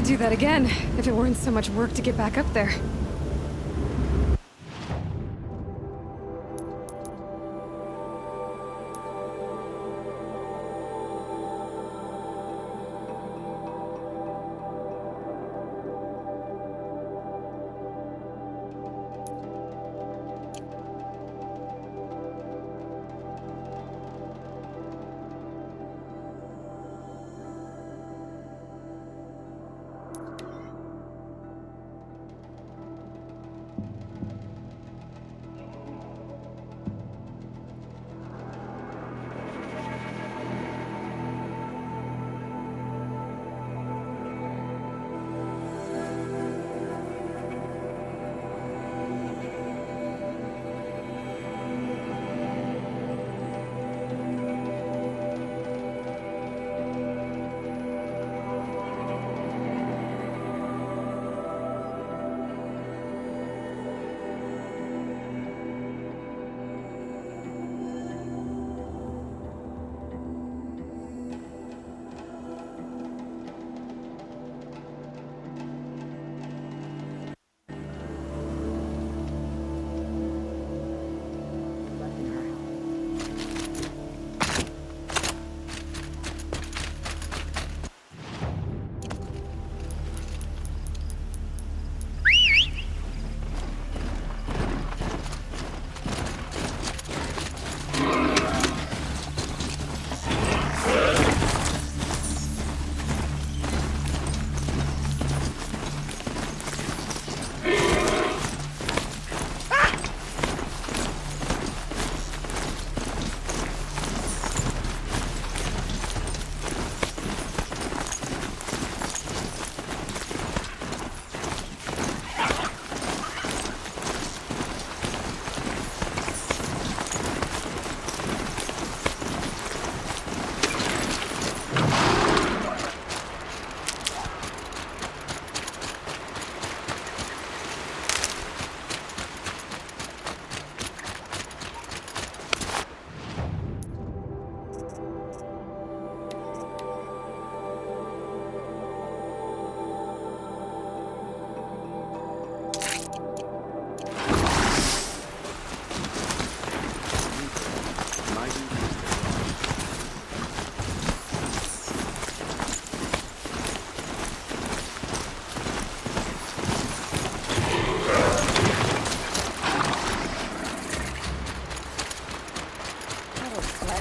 do that again, if it weren't so much work to get back up there.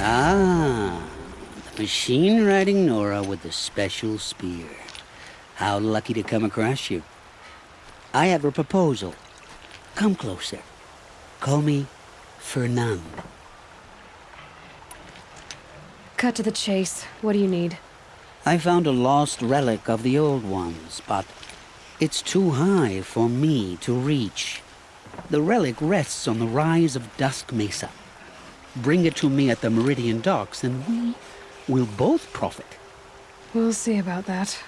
Ah, the machine-riding Nora with the special spear. How lucky to come across you. I have a proposal. Come closer. Call me Fernand. Cut to the chase. What do you need? I found a lost relic of the old ones, but it's too high for me to reach. The relic rests on the rise of Dusk Mesa. Bring it to me at the Meridian Docks, and we will both profit. We'll see about that.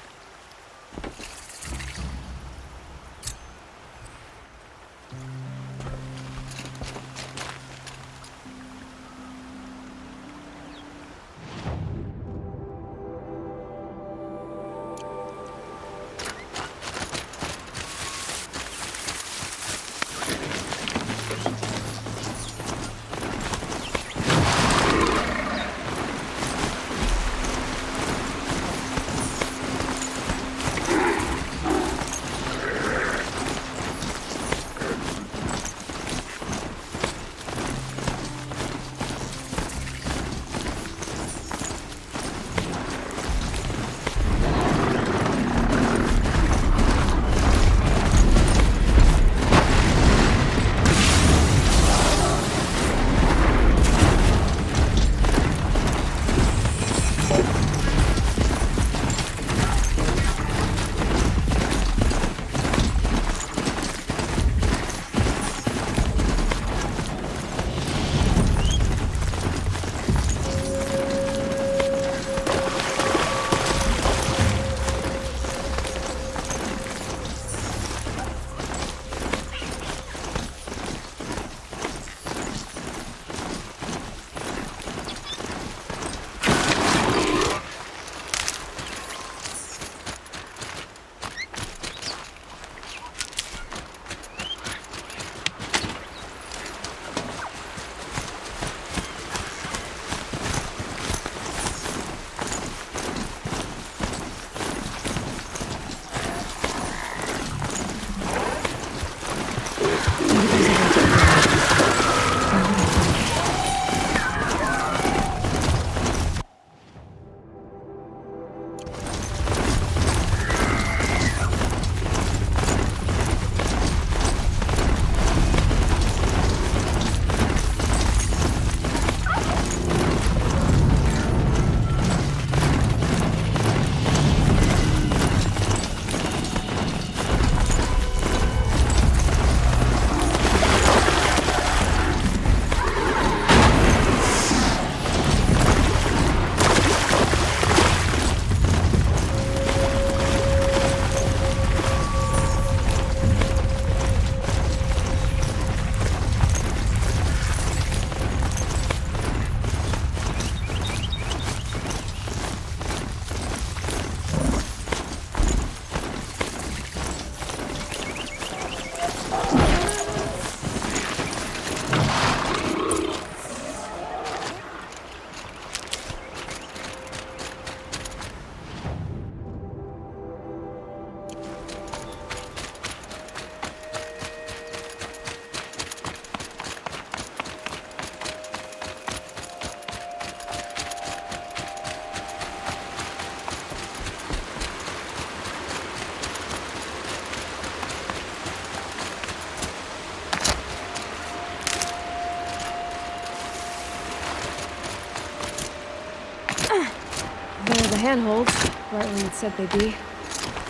handholds, right where you'd said they'd be.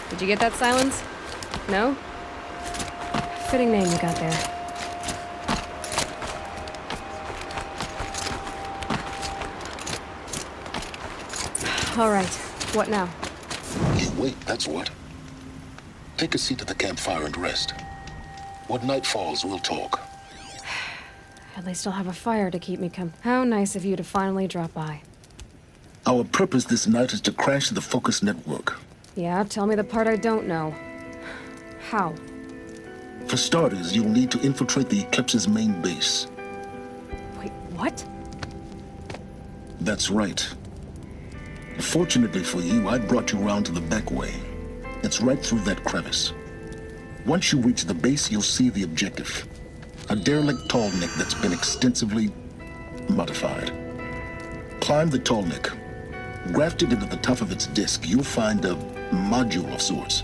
Did you get that, Silence? No? Fitting name you got there. All right, what now? Wait, that's what. Take a seat at the campfire and rest. When night falls, we'll talk. At least I'll have a fire to keep me How nice of you to finally drop by. Our purpose this night is to crash the Focus network. Yeah, tell me the part I don't know. How? For starters, you'll need to infiltrate the Eclipse's main base. Wait, what? That's right. Fortunately for you, I brought you around to the back way. It's right through that crevice. Once you reach the base, you'll see the objective. A derelict tallneck that's been extensively modified. Climb the tallneck. Grafted into the top of its disk, you'll find a module of sorts.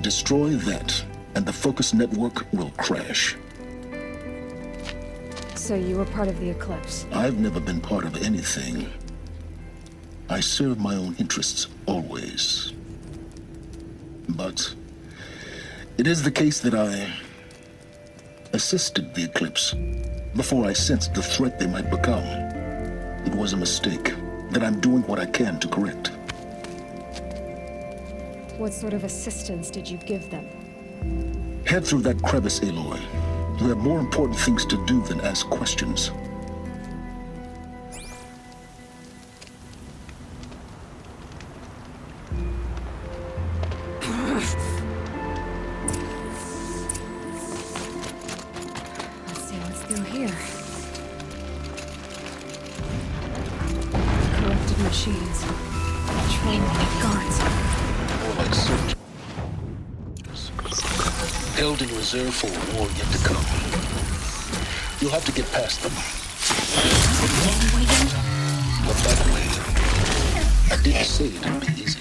Destroy that, and the Focus network will crash. So you were part of the Eclipse? I've never been part of anything. I serve my own interests, always. But it is the case that I assisted the Eclipse before I sensed the threat they might become. It was a mistake that I'm doing what I can to correct. What sort of assistance did you give them? Head through that crevice, Aloy. You have more important things to do than ask questions. Let's see what's through here. Corrupted machines. Training guards. More like soldiers. Held in reserve for a war yet to come. You'll have to get past them. But that way, I didn't say it'd be easy.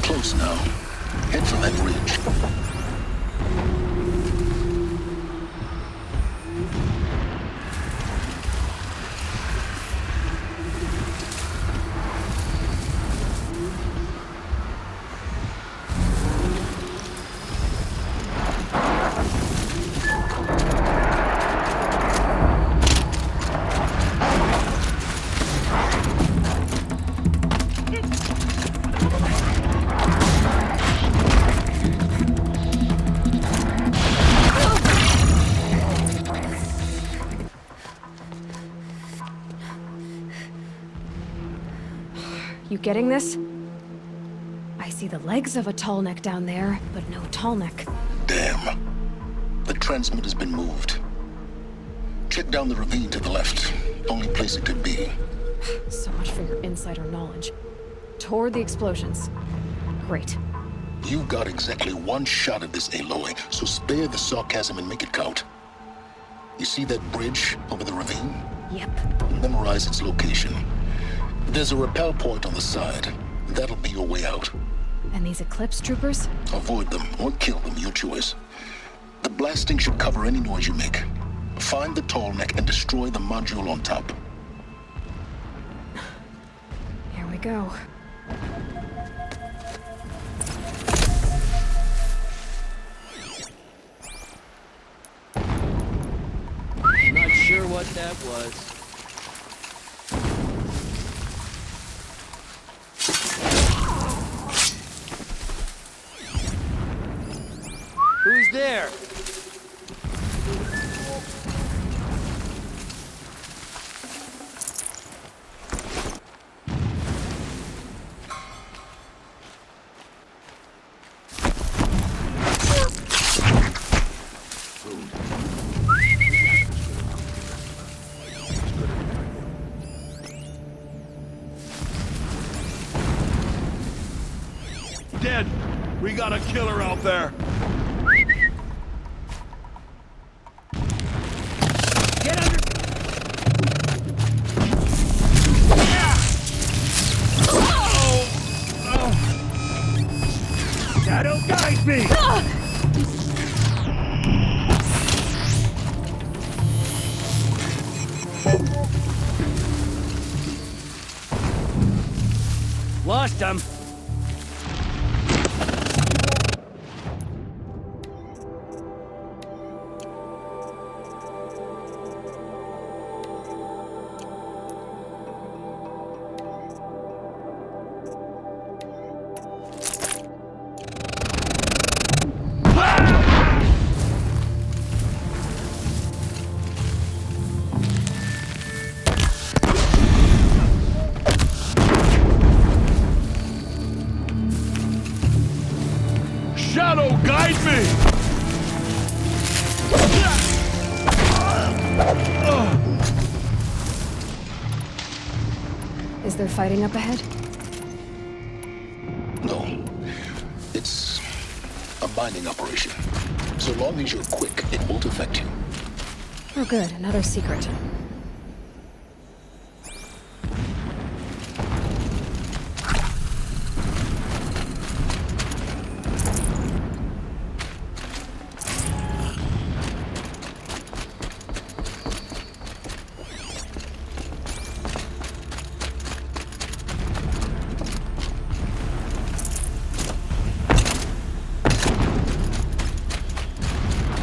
close now. Head for that bridge. You getting this? I see the legs of a tall neck down there, but no tall neck. Damn. The transmitter's been moved. Check down the ravine to the left. Only place it could be. So much for your insider knowledge. Toward the explosions. Great. You got exactly one shot at this, Aloy, so spare the sarcasm and make it count. You see that bridge over the ravine? Yep. Memorize its location. There's a rappel point on the side. That'll be your way out. And these Eclipse troopers? Avoid them or kill them, your choice. The blasting should cover any noise you make. Find the tall neck and destroy the module on top. Here we go. Not sure what that was. Who's there? Dead! We got a killer out there! Get under... Shadow, guide me! Lost him. Shadow, guide me! Is there fighting up ahead? No. It's a mining operation. So long as you're quick, it won't affect you. Oh good, another secret.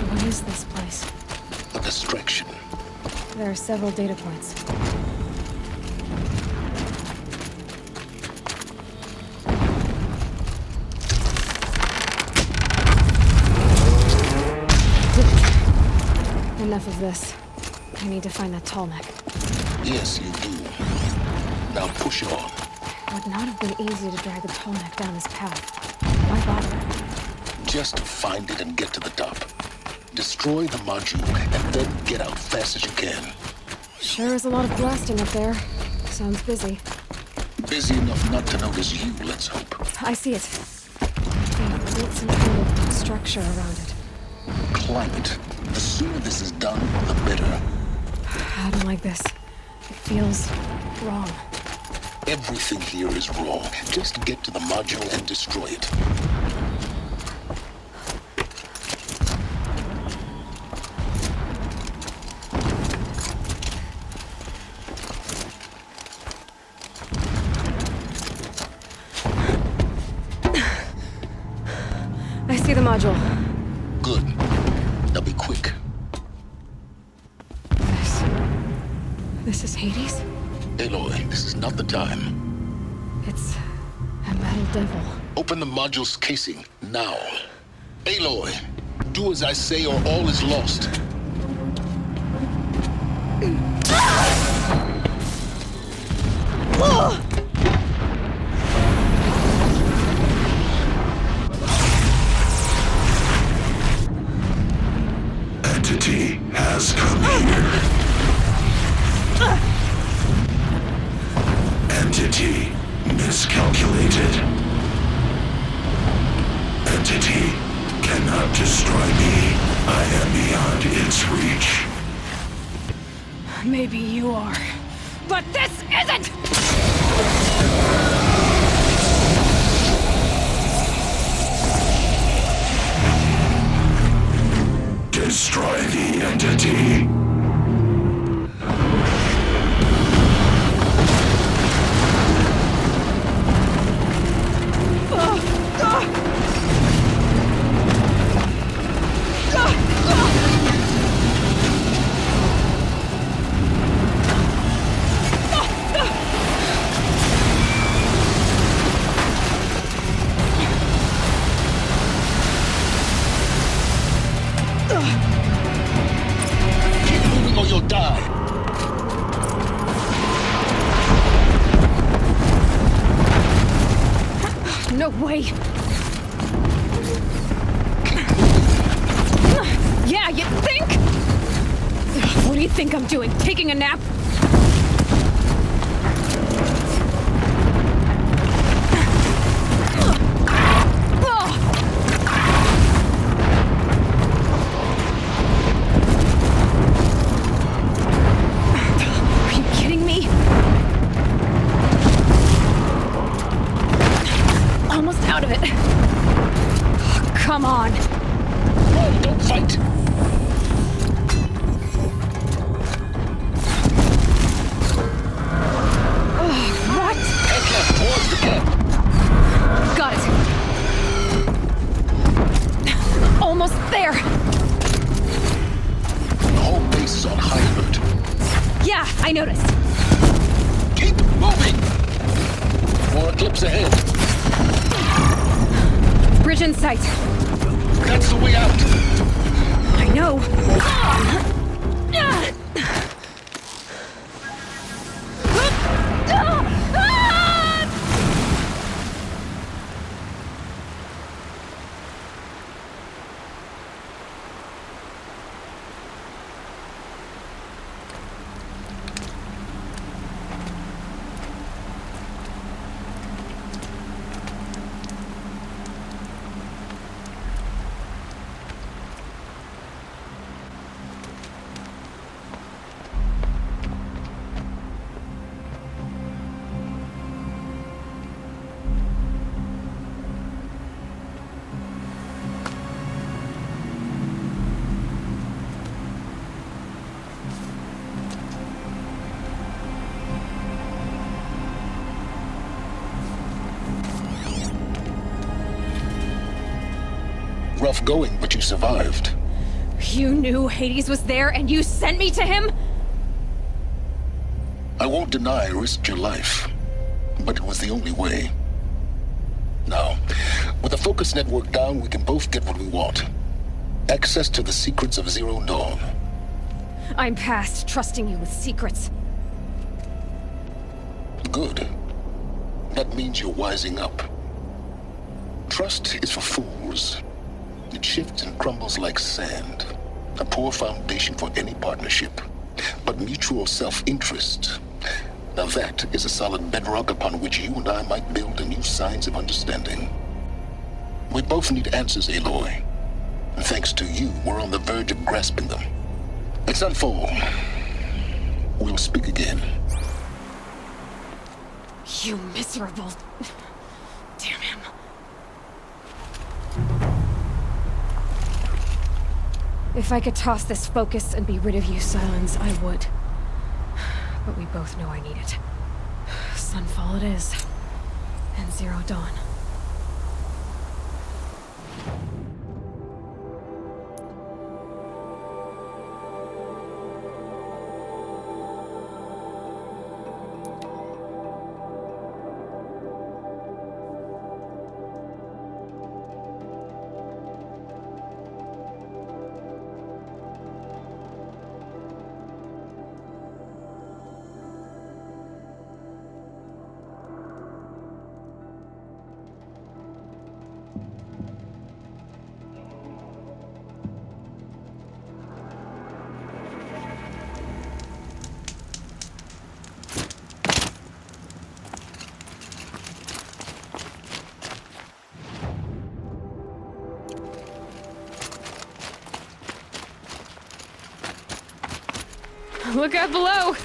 What is this place? A distraction. There are several data points. Enough of this. I need to find that tall neck. Yes, you do. Now push on. It would not have been easy to drag the tall neck down this path. Why bother? Just find it and get to the top. Destroy the module and then get out fast as you can. Sure is a lot of blasting up there. Sounds busy. Busy enough not to notice you, let's hope. I see it. They built some kind of structure around it. Climb it. The sooner this is done, the better. I don't like this. It feels wrong. Everything here is wrong. Just get to the module and destroy it. I see the module. Good. Now be quick. This is Hades? Aloy, this is not the time. It's a metal devil. Open the module's casing, now. Aloy, do as I say or all is lost. Entity has come here. Entity miscalculated. Entity cannot destroy me. I am beyond its reach. Maybe you are. But this isn't! Destroy the entity. Keep moving or you'll die. No way! Yeah, you think? What do you think I'm doing? Taking a nap? Are you kidding me? Almost out of it. Come on. No, don't fight. What? Head left towards the camp. Got it. Almost there. The whole base is on high alert. Yeah, I noticed. Keep moving. More eclipse ahead. Bridge in sight. That's the way out. I know. Rough going, but you survived. You knew Hades was there and you sent me to him? I won't deny I risked your life, but it was the only way. Now, with the focus network down, we can both get what we want. Access to the secrets of Zero Dawn. I'm past trusting you with secrets. Good. That means you're wising up. Trust is for fools. It shifts and crumbles like sand. A poor foundation for any partnership. But mutual self-interest, now that is a solid bedrock upon which you and I might build new signs of understanding. We both need answers, Aloy. And thanks to you, we're on the verge of grasping them. Let's unfold. We'll speak again. You miserable... Damn him. If I could toss this focus and be rid of you, Silence, I would. But we both know I need it. Sunfall it is. And Zero Dawn. Look out below!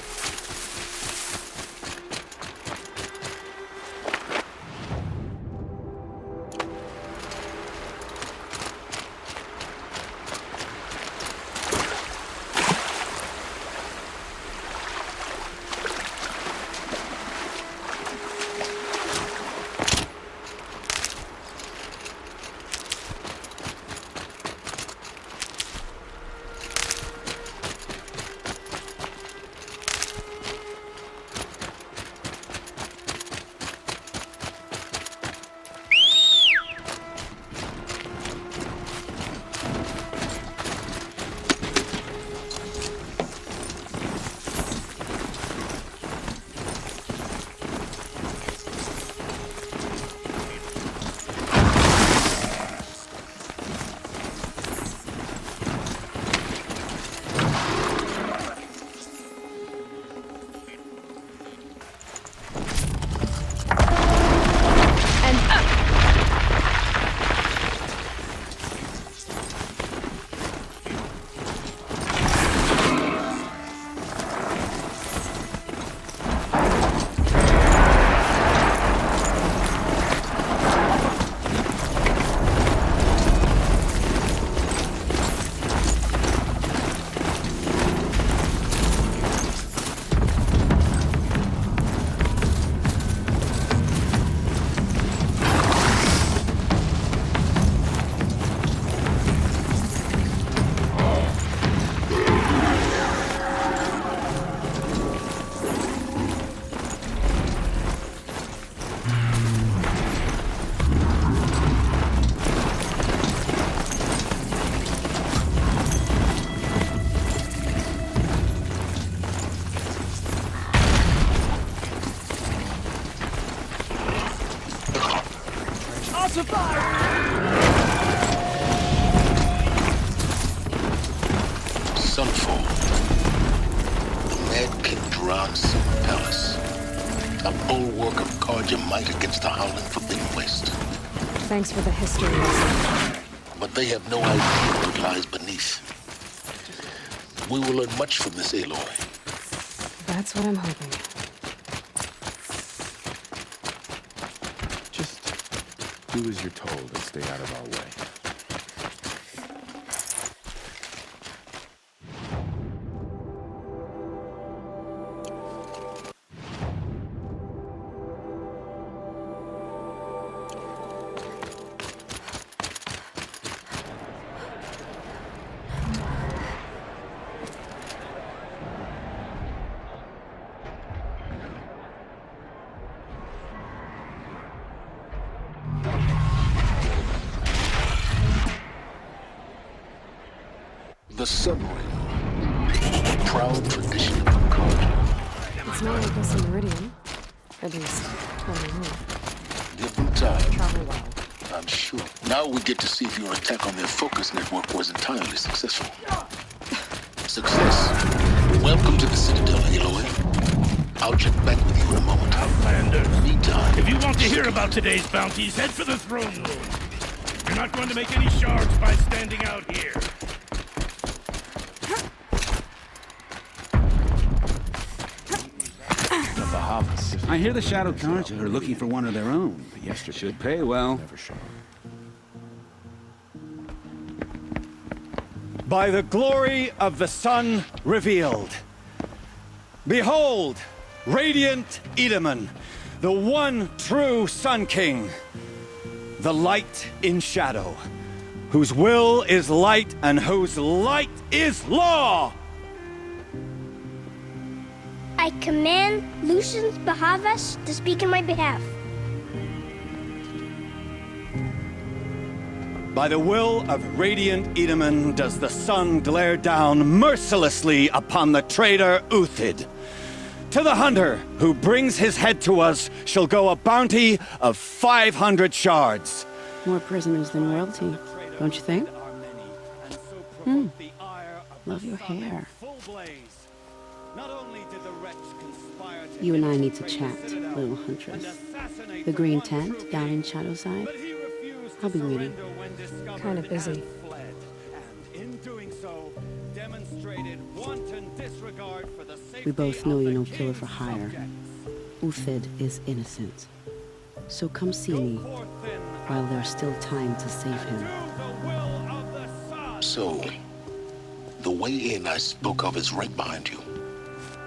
Sunfall. The Mad King Duran's palace. A bulwark of Carja might against the howling Forbidden Waste. Thanks for the history lesson. But they have no idea what lies beneath. We will learn much from this, Aloy. That's what I'm hoping. Just do as you're told and stay out of our way. The submarine. A proud tradition of the Carja. It's not like this in Meridian. At least, when we move. Different time, Travel well. I'm sure. Now we get to see if your attack on their focus network was entirely successful. Success. Welcome to the Citadel, Aloy. I'll check back with you in a moment. Outlander, Meantime, if you want to hear about today's bounties, head for the throne room. You're not going to make any shards by standing out here. The Bahavas. I hear the Shadow Carja are looking for one of their own. But yesterday, Should pay well. never showed. By the glory of the sun revealed. Behold, radiant Edaman, the one true Sun King, the light in shadow, whose will is light and whose light is law! I command Lucius Bahavas to speak in my behalf. By the will of radiant Edaman does the sun glare down mercilessly upon the traitor Uthid. To the hunter who brings his head to us shall go a bounty of 500 shards. More prisoners than royalty, don't you think? Love your hair. You and I need to chat, little huntress. The green tent down in Shadowside? I'll be waiting. Kind of busy. We both know you're no killer for hire. Uthid is innocent. So come see me while there's still time to save him. So, the way in I spoke of is right behind you.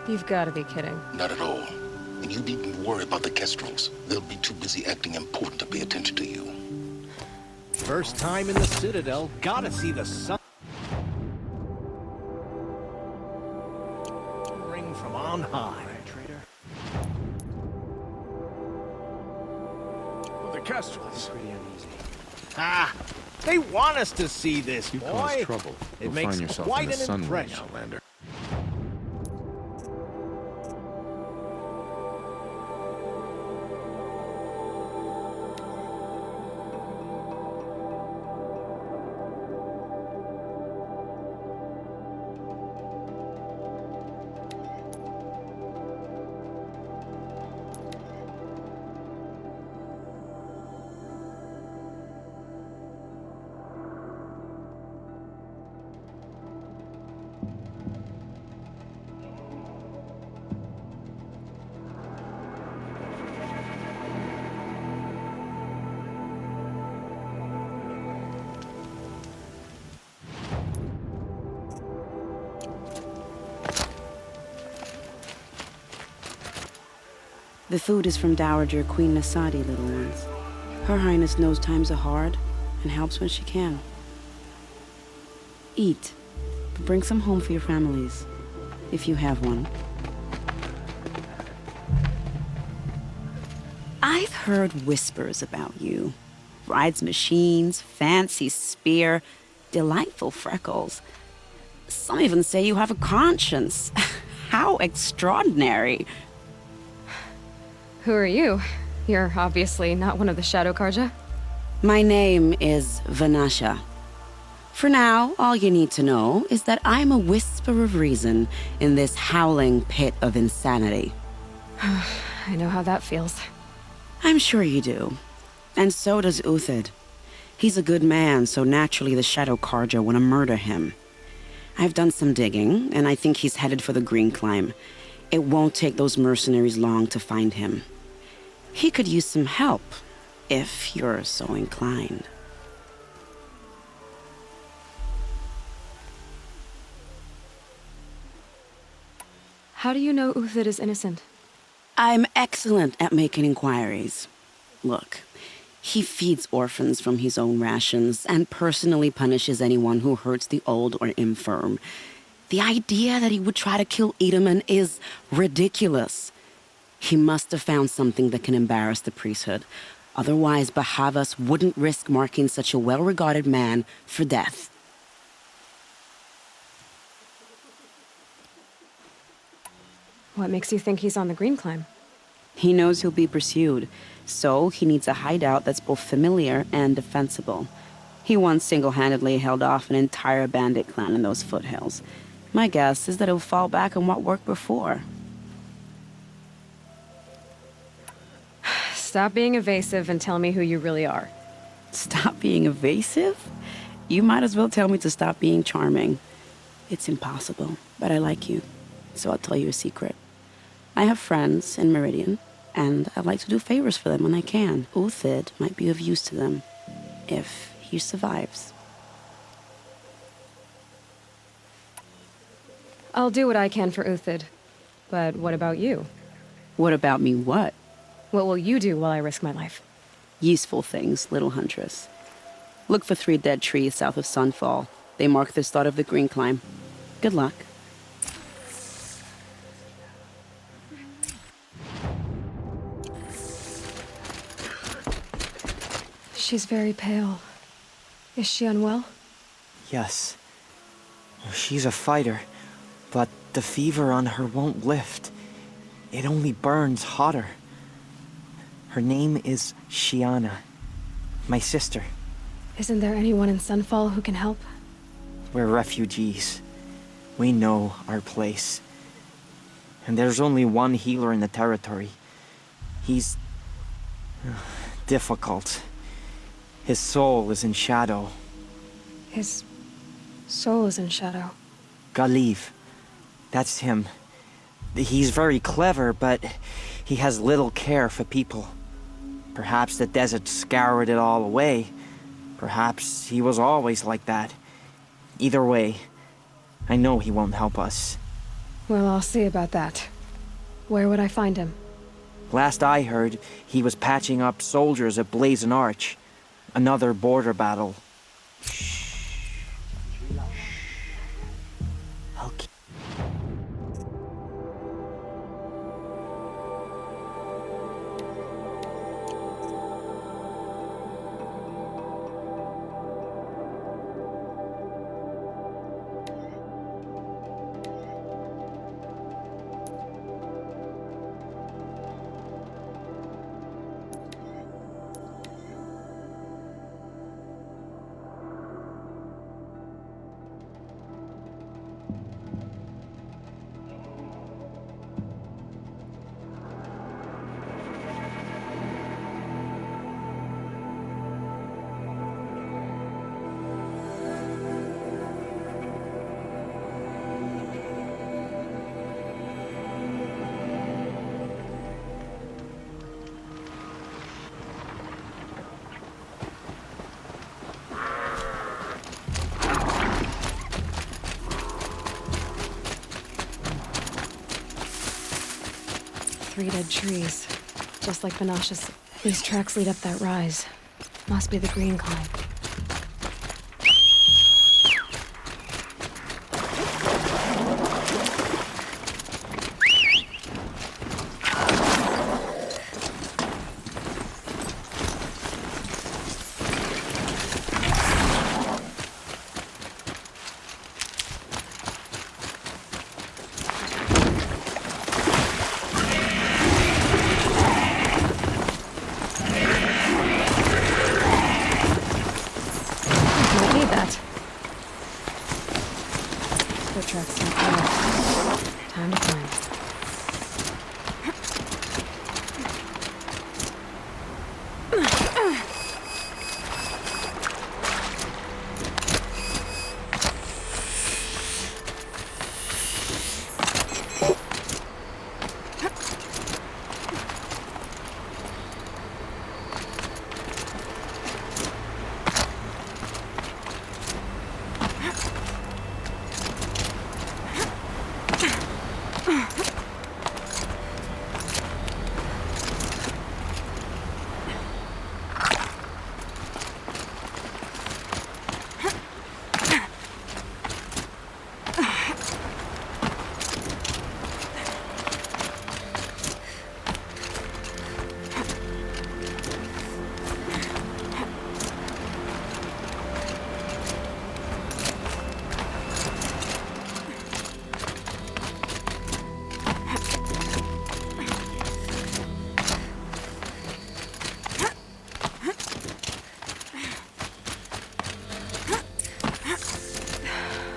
You've got to be kidding. Not at all. And you needn't worry about the Kestrels. They'll be too busy acting important to pay attention to you. First time in the Citadel. Gotta see the sun. Ring from on high. Traitor. The Kestrels. Pretty uneasy. Ah! They want us to see this, You boy. cause trouble. It You'll makes find yourself quite in the an sun ring, impression. Outlander. The food is from Dowager Queen Nasadi, little ones. Her Highness knows times are hard and helps when she can. Eat, but bring some home for your families, if you have one. I've heard whispers about you. Rides machines, fancy spear, delightful freckles. Some even say you have a conscience. How extraordinary. Who are you? You're obviously not one of the Shadow Carja. My name is Vanasha. For now, all you need to know is that I'm a whisper of reason in this howling pit of insanity. I know how that feels. I'm sure you do. And so does Uthid. He's a good man, so naturally the Shadow Carja want to murder him. I've done some digging, and I think he's headed for the Green Climb. It won't take those mercenaries long to find him. He could use some help, if you're so inclined. How do you know Uthid is innocent? I'm excellent at making inquiries. Look, he feeds orphans from his own rations and personally punishes anyone who hurts the old or infirm. The idea that he would try to kill Edaman is ridiculous. He must have found something that can embarrass the priesthood. Otherwise, Bahavas wouldn't risk marking such a well-regarded man for death. What makes you think he's on the Green Climb? He knows he'll be pursued, so he needs a hideout that's both familiar and defensible. He once single-handedly held off an entire bandit clan in those foothills. My guess is that he'll fall back on what worked before. Stop being evasive and tell me who you really are. Stop being evasive? You might as well tell me to stop being charming. It's impossible, but I like you, so I'll tell you a secret. I have friends in Meridian, and I like to do favors for them when I can. Uthid might be of use to them, if he survives. I'll do what I can for Uthid. But what about you? What about me what? What will you do while I risk my life? Useful things, little huntress. Look for 3 dead trees south of Sunfall. They mark the start of the green climb. Good luck. She's very pale. Is she unwell? Yes. She's a fighter, but the fever on her won't lift. It only burns hotter. Her name is Shiana, my sister. Isn't there anyone in Sunfall who can help? We're refugees. We know our place. And there's only one healer in the territory. He's difficult. His soul is in shadow. His soul is in shadow. Galiv. That's him. He's very clever, but he has little care for people. Perhaps the desert scoured it all away. Perhaps he was always like that. Either way, I know he won't help us. Well, I'll see about that. Where would I find him? Last I heard, he was patching up soldiers at Blazon Arch. Another border battle. Okay. Three dead trees, just like Banash's. These tracks lead up that rise. Must be the green climb. Time to climb.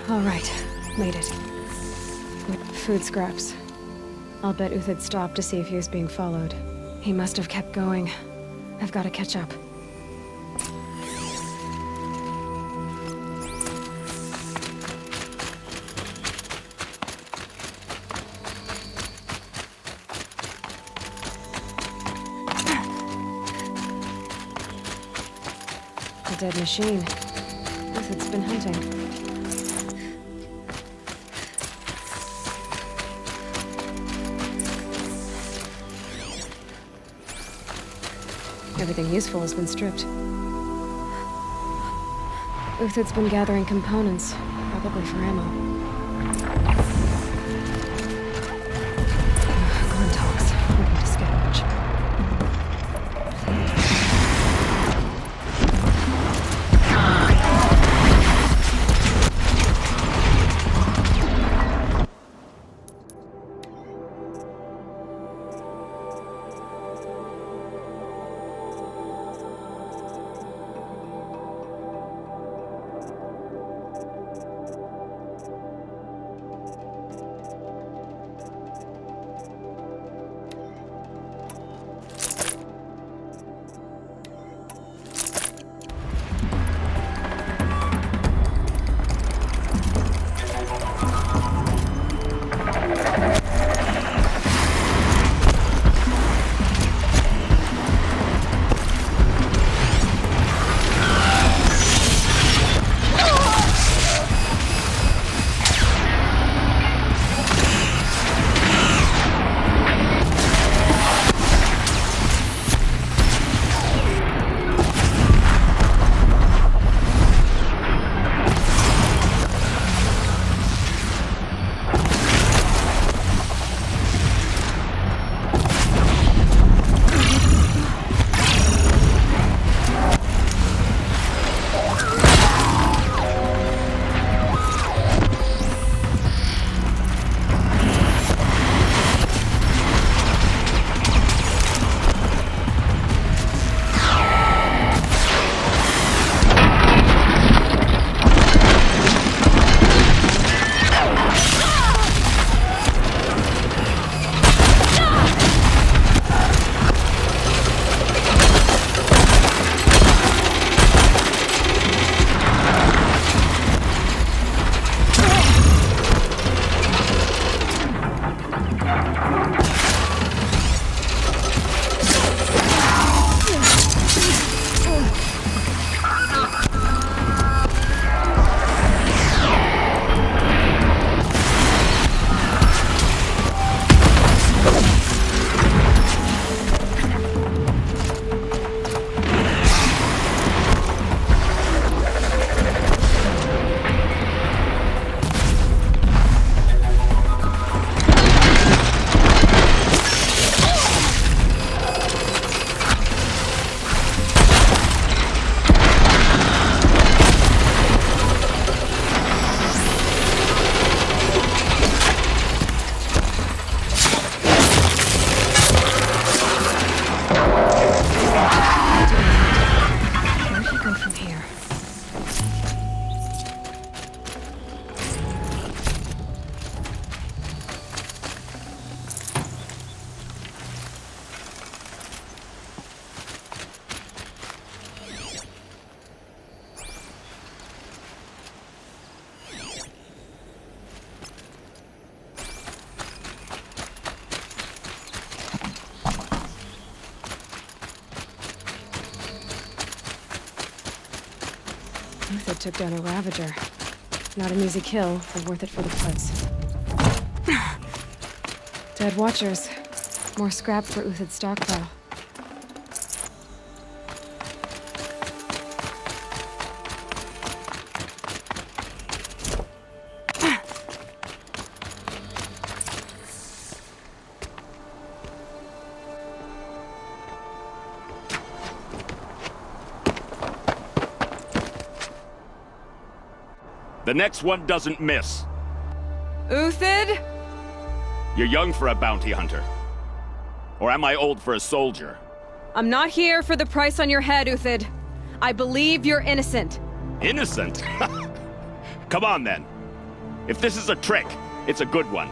All right, made it. Food scraps. I'll bet Uthid stopped to see if he was being followed. He must have kept going. I've got to catch up. dead machine. Uthid's been hunting. Everything useful has been stripped. Uthid's been gathering components, probably for ammo. Glenn talks. Looking to scavenge. Uthid took down a Ravager. Not an easy kill, but worth it for the puts. Dead Watchers. More scrap for Uthid's stockpile. The next one doesn't miss. Uthid? You're young for a bounty hunter. Or am I old for a soldier? I'm not here for the price on your head, Uthid. I believe you're innocent. Innocent? Come on, then. If this is a trick, it's a good one.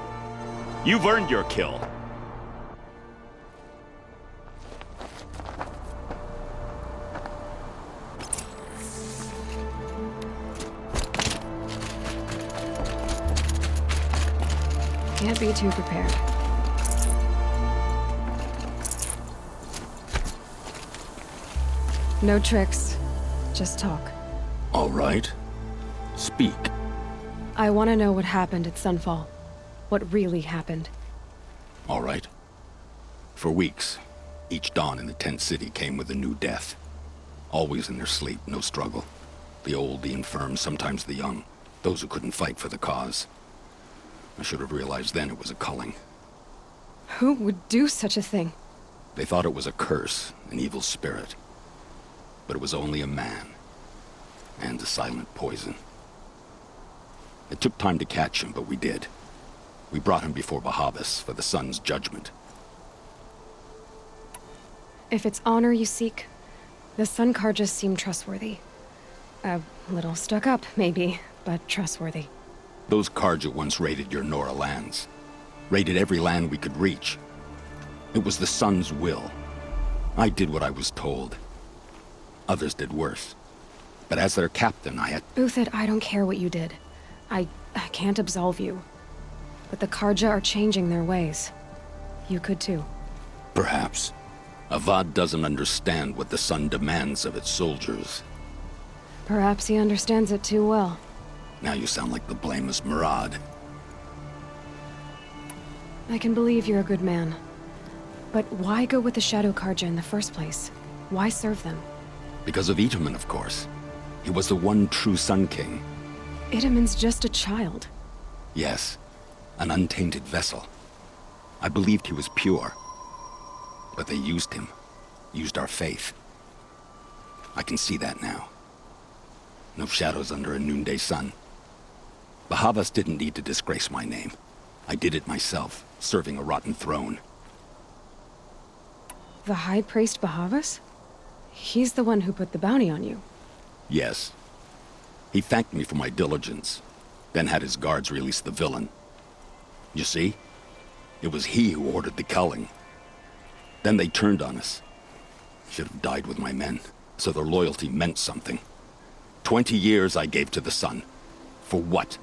You've earned your kill. Can't be too prepared. No tricks, just talk. All right. Speak. I want to know what happened at Sunfall. What really happened. All right. For weeks, each dawn in the tent city came with a new death. Always in their sleep, no struggle. The old, the infirm, sometimes the young. Those who couldn't fight for the cause. I should have realized then it was a culling. Who would do such a thing? They thought it was a curse, an evil spirit. But it was only a man. And a silent poison. It took time to catch him, but we did. We brought him before Bahavas for the sun's judgment. If it's honor you seek, the Sun Karjas seem trustworthy. A little stuck up, maybe, but trustworthy. Those Karja once raided your Nora lands. Raided every land we could reach. It was the sun's will. I did what I was told. Others did worse. But as their captain, I had... Uthid, I don't care what you did. I can't absolve you. But the Karja are changing their ways. You could too. Perhaps. Avad doesn't understand what the sun demands of its soldiers. Perhaps he understands it too well. Now you sound like the blameless Murad. I can believe you're a good man. But why go with the Shadow Karja in the first place? Why serve them? Because of Itamen, of course. He was the one true Sun King. Itamen's just a child. Yes, an untainted vessel. I believed he was pure. But they used him. Used our faith. I can see that now. No shadows under a noonday sun. Bahavas didn't need to disgrace my name. I did it myself, serving a rotten throne. The High Priest Bahavas? He's the one who put the bounty on you. Yes. He thanked me for my diligence, then had his guards release the villain. You see? It was he who ordered the culling. Then they turned on us. Should have died with my men, so their loyalty meant something. 20 years I gave to the sun. For what?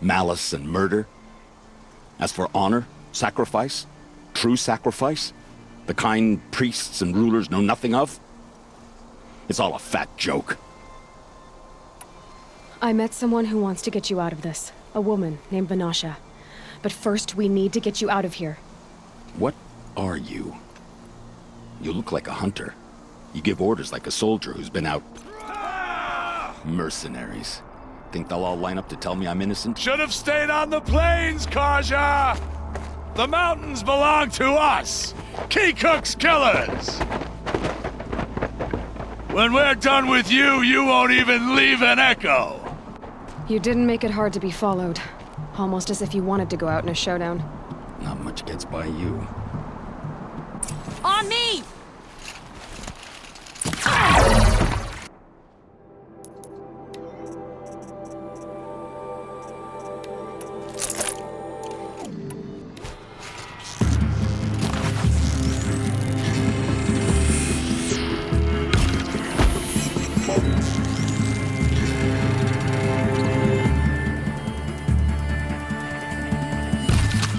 Malice and murder? As for honor, sacrifice, true sacrifice, the kind priests and rulers know nothing of? It's all a fat joke. I met someone who wants to get you out of this. A woman named Vanasha. But first, we need to get you out of here. What are you? You look like a hunter. You give orders like a soldier who's been out... Mercenaries. Think they'll all line up to tell me I'm innocent? Should have stayed on the plains, Karja! The mountains belong to us! Kikuk's killers! When we're done with you, you won't even leave an echo! You didn't make it hard to be followed. Almost as if you wanted to go out in a showdown. Not much gets by you. On me!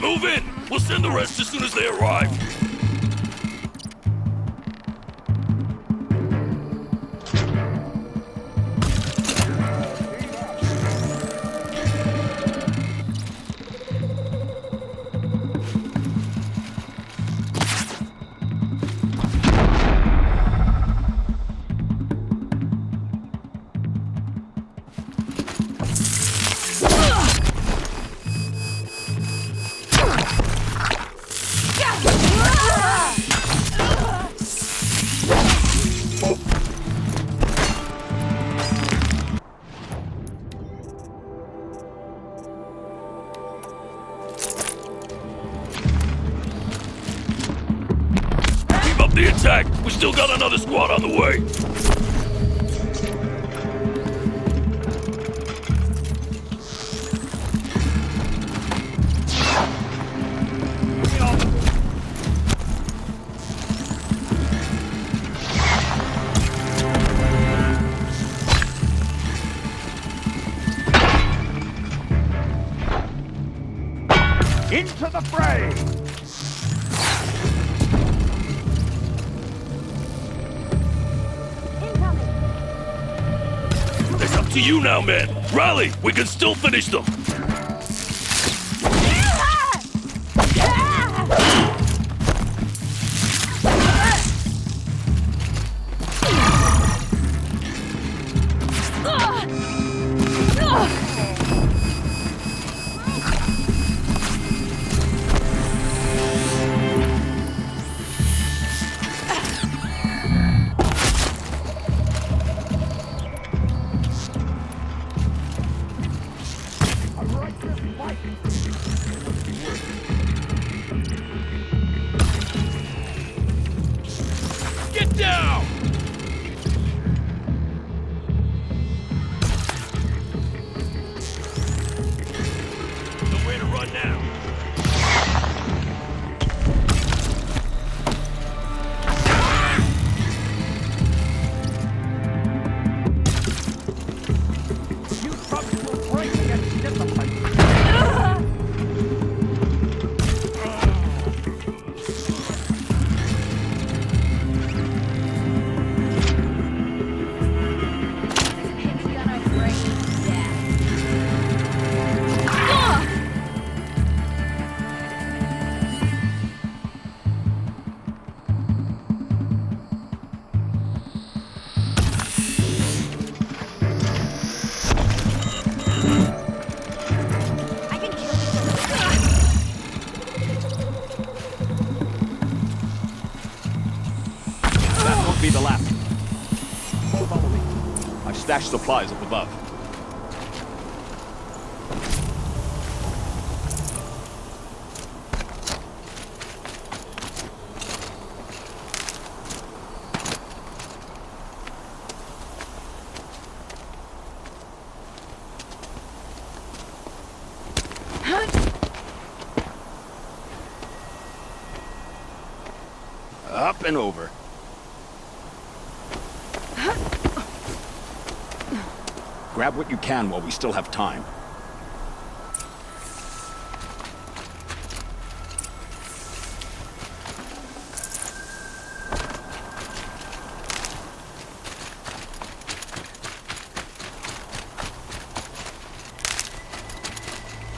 Move in! We'll send the rest as soon as they arrive. The attack! We still got another squad on the way! Into the fray! to you now, man. Rally, we can still finish them. Get down! Nowhere to run now. You probably will break against discipline. Be the last. Follow me. I've stashed supplies up above. Up and over. Grab what you can while we still have time.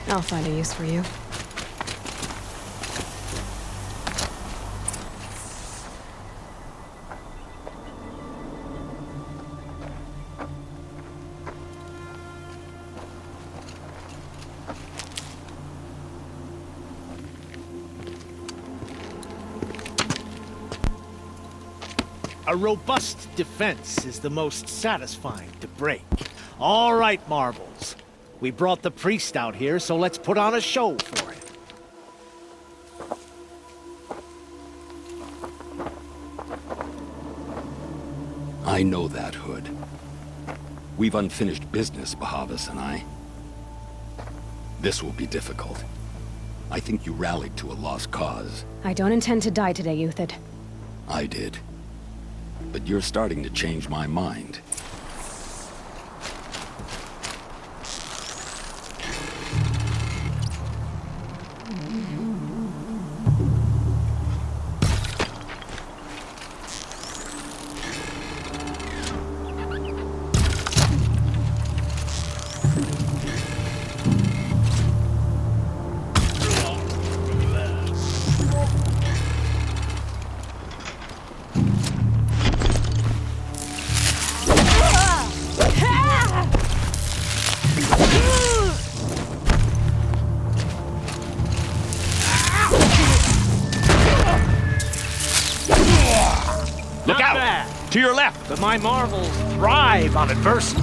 I'll find a use for you. A robust defense is the most satisfying to break. All right, Marbles. We brought the priest out here, so let's put on a show for him. I know that, Hood. We've unfinished business, Bahavas and I. This will be difficult. I think you rallied to a lost cause. I don't intend to die today, Euthid. I did. But you're starting to change my mind. Look out! To your left! But my marvels thrive on adversity.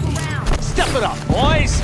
Step it up, boys!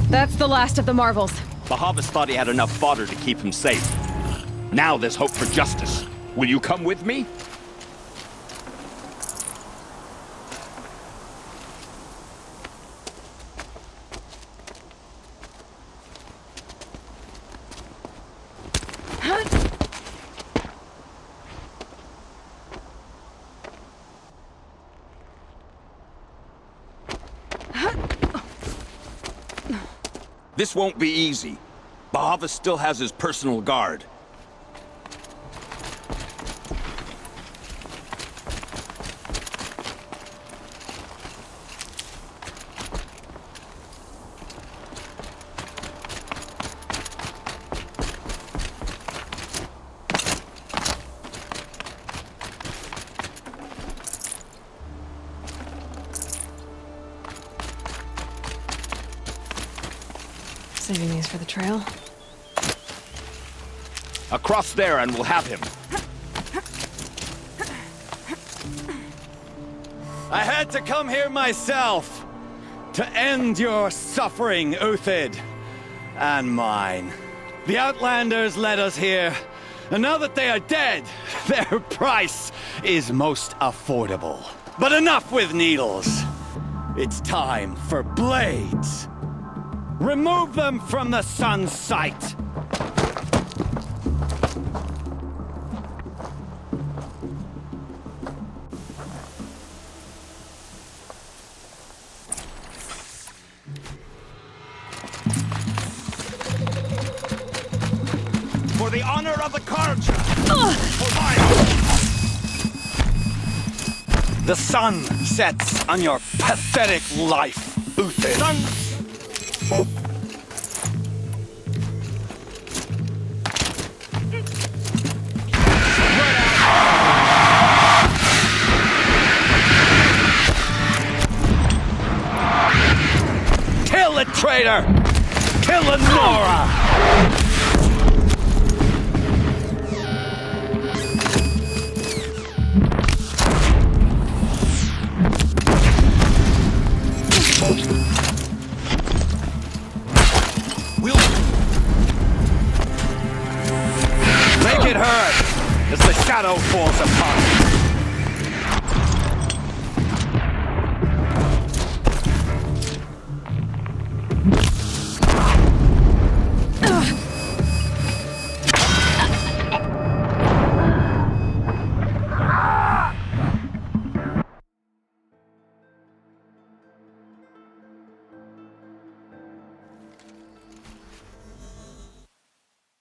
That's the last of the marvels. Bahavas thought he had enough fodder to keep him safe. Now there's hope for justice. Will you come with me? This won't be easy. Bahavas still has his personal guard. Saving these for the trail. Across there and we'll have him. I had to come here myself to end your suffering, Uthid, and mine. The Outlanders led us here, and now that they are dead, their price is most affordable. But enough with needles. It's time for blades. Remove them from the sun's sight! For the honor of the Karja! For my... The sun sets on your pathetic life, Uthid. Kill the traitor! Kill Lenora! Make it hurt as the shadow falls apart.